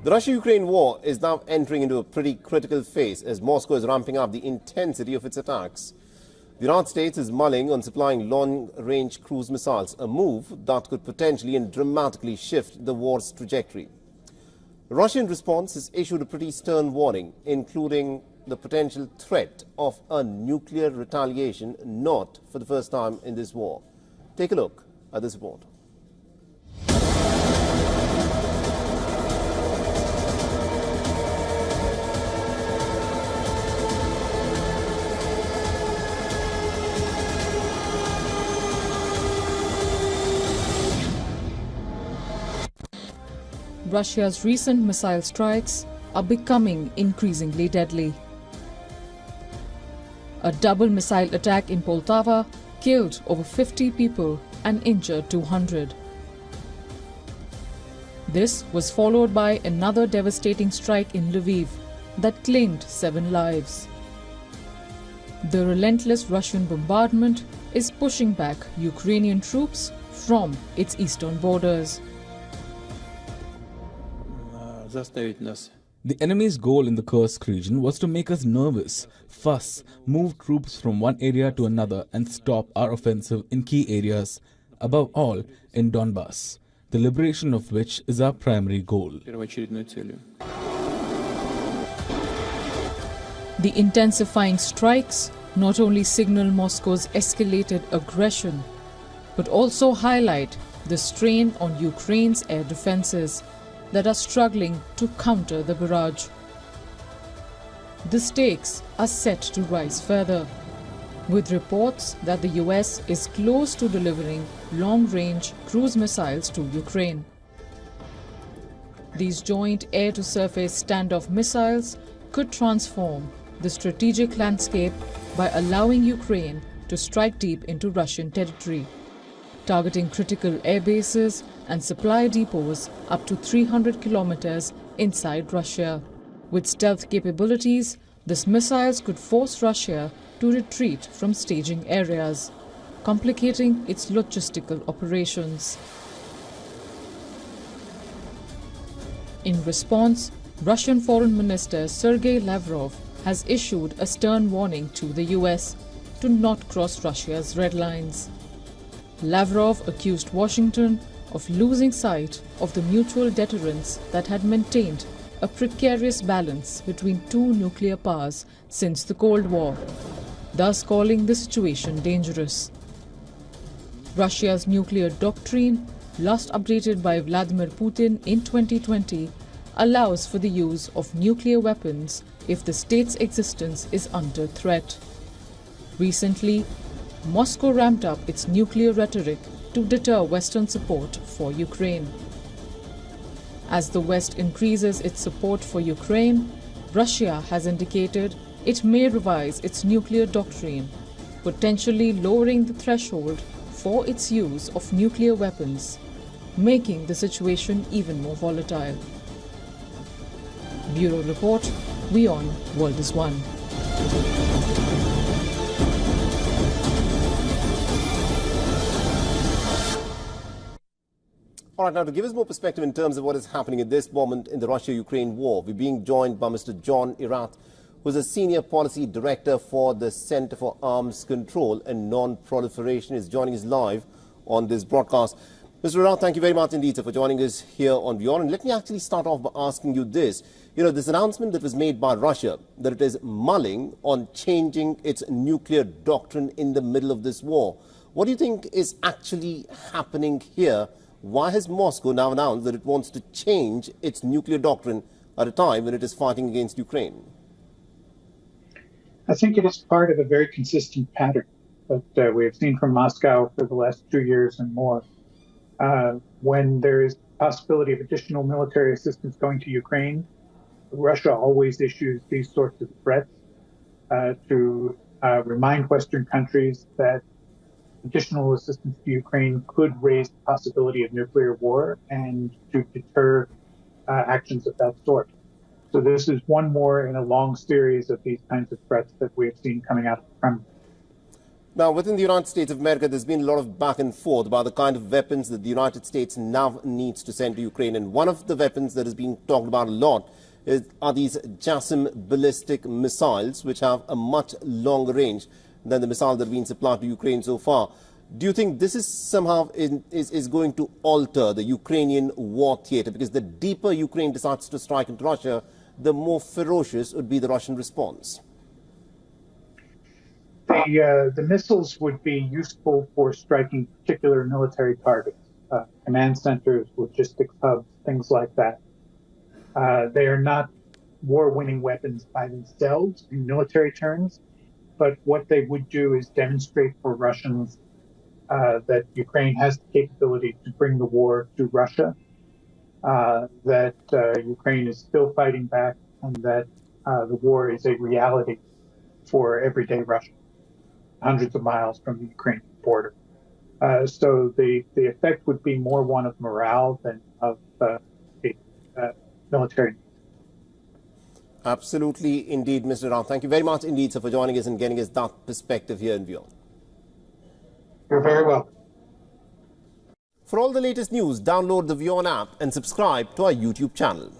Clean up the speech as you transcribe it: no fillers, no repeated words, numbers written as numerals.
The Russia-Ukraine war is now entering into a pretty critical phase as Moscow is ramping up the intensity of its attacks. The United States is mulling on supplying long-range cruise missiles, a move that could potentially and dramatically shift the war's trajectory. The Russian response has issued a pretty stern warning, including the potential threat of a nuclear retaliation, not for the first time in this war. Take a look at this report. Russia's recent missile strikes are becoming increasingly deadly. A double missile attack in Poltava killed over 50 people and injured 200. This was followed by another devastating strike in Lviv that claimed 7 lives. The relentless Russian bombardment is pushing back Ukrainian troops from its eastern borders. The enemy's goal in the Kursk region was to make us nervous, fuss, move troops from one area to another and stop our offensive in key areas, above all in Donbass, the liberation of which is our primary goal. The intensifying strikes not only signal Moscow's escalated aggression, but also highlight the strain on Ukraine's air defenses that are struggling to counter the barrage. The stakes are set to rise further, with reports that the US is close to delivering long-range cruise missiles to Ukraine. These joint air-to-surface standoff missiles could transform the strategic landscape by allowing Ukraine to strike deep into Russian territory, targeting critical air bases and supply depots up to 300 kilometers inside Russia. With stealth capabilities, these missiles could force Russia to retreat from staging areas, complicating its logistical operations. In response, Russian Foreign Minister Sergei Lavrov has issued a stern warning to the US to not cross Russia's red lines. Lavrov accused Washington of losing sight of the mutual deterrence that had maintained a precarious balance between two nuclear powers since the Cold War, thus calling the situation dangerous. Russia's nuclear doctrine, last updated by Vladimir Putin in 2020, allows for the use of nuclear weapons if the state's existence is under threat. Recently, Moscow ramped up its nuclear rhetoric to deter Western support for Ukraine. As the West increases its support for Ukraine, Russia has indicated it may revise its nuclear doctrine, potentially lowering the threshold for its use of nuclear weapons, making the situation even more volatile. Bureau Report, WION World is One. All right, now to give us more perspective in terms of what is happening at this moment in the Russia-Ukraine war, we're being joined by Mr. John Irath, who's a Senior Policy Director for the Center for Arms Control and Non-Proliferation, is joining us live on this broadcast. Mr. Irath, thank you very much indeed, sir, for joining us here on WION. And let me actually start off by asking you this. You know, this announcement that was made by Russia, that it is mulling on changing its nuclear doctrine in the middle of this war. What do you think is actually happening here? Why has Moscow now announced that it wants to change its nuclear doctrine at a time when it is fighting against Ukraine? I think it is part of a very consistent pattern that we have seen from Moscow for the last 2 years and more. When there is possibility of additional military assistance going to Ukraine, Russia always issues these sorts of threats to remind Western countries that additional assistance to Ukraine could raise the possibility of nuclear war and to deter actions of that sort. So this is one more in a long series of these kinds of threats that we have seen coming out of the Kremlin. Now, within the United States of America, there's been a lot of back and forth about the kind of weapons that the United States now needs to send to Ukraine. And one of the weapons that is being talked about a lot are these JASSM ballistic missiles, which have a much longer range than the missiles that have been supplied to Ukraine so far. Do you think this is somehow is going to alter the Ukrainian war theater? Because the deeper Ukraine decides to strike into Russia, the more ferocious would be the Russian response. The missiles would be useful for striking particular military targets, command centers, logistics hubs, things like that. They are not war-winning weapons by themselves in military terms, but what they would do is demonstrate for Russians that Ukraine has the capability to bring the war to Russia, that Ukraine is still fighting back, and that the war is a reality for everyday Russians, hundreds of miles from the Ukrainian border. So the effect would be more one of morale than of military. Absolutely, indeed, Mr. Ram. Thank you very much indeed, sir, for joining us and getting us that perspective here in WION. You're very welcome. For all the latest news, download the WION app and subscribe to our YouTube channel.